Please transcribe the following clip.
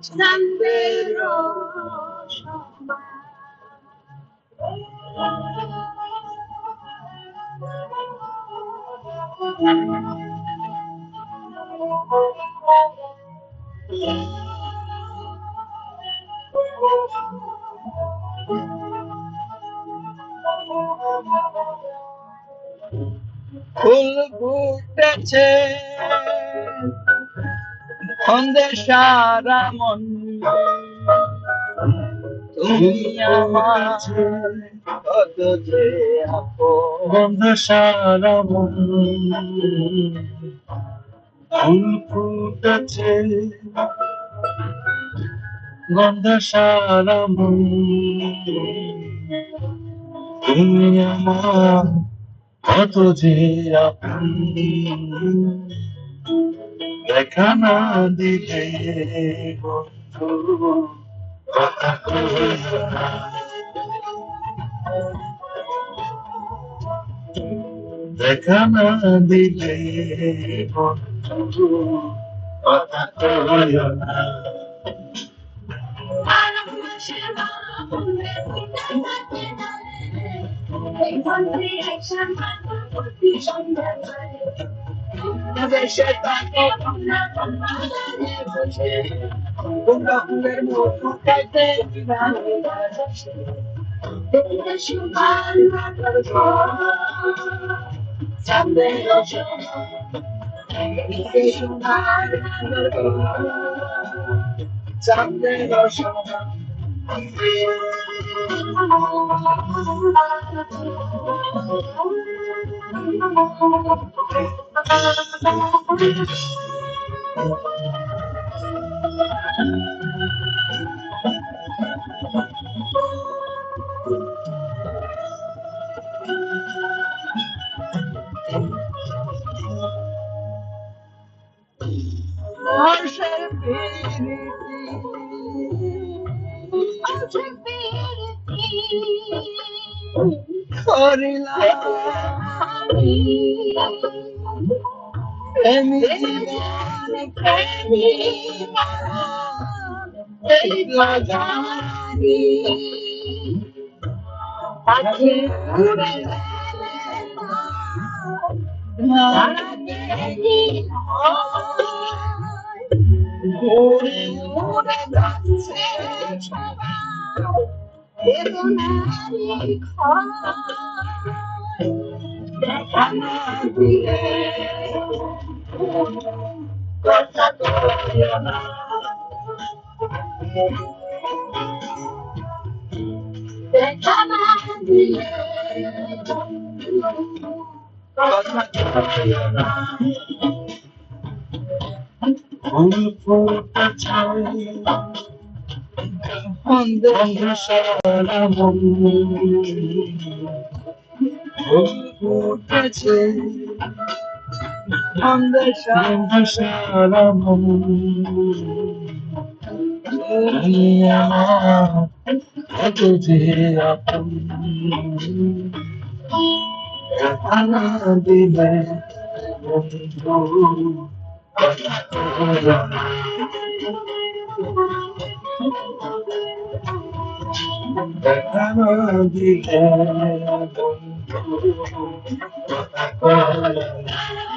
চাঁদের ফুল ফুটেছে সন্ধে সারা মন তুমি আমার কত যে আপন সারা মন ফুল ফুটেছে গন্ধ সারা মন তুমি আমার কত যে আপন দেখা না দিলে বন্ধু কথা কইও না দেখা না দিলে বন্ধু কথা কইও না দেশে তাকে তোমরা ফুলের মতো খাইতে বর্ষার করিলাম প্রেমী জীবন জানি পাখি উড়ে ঘুরে উড়ে যাচ্ছে বেদনারি দেখা না দিলে কথা কইও না দেখা না দিলে কথা কইও না ফুল ফুটেছে সন্ধে গন্ধ সারা মন ফুল ফুটেছে সন্ধে গন্ধ সারা মন তুমি আমার কত যে আপন দেখা না দিলে বন্ধু কথা কইও না দেখা না দিলে বন্ধু কথা কইও না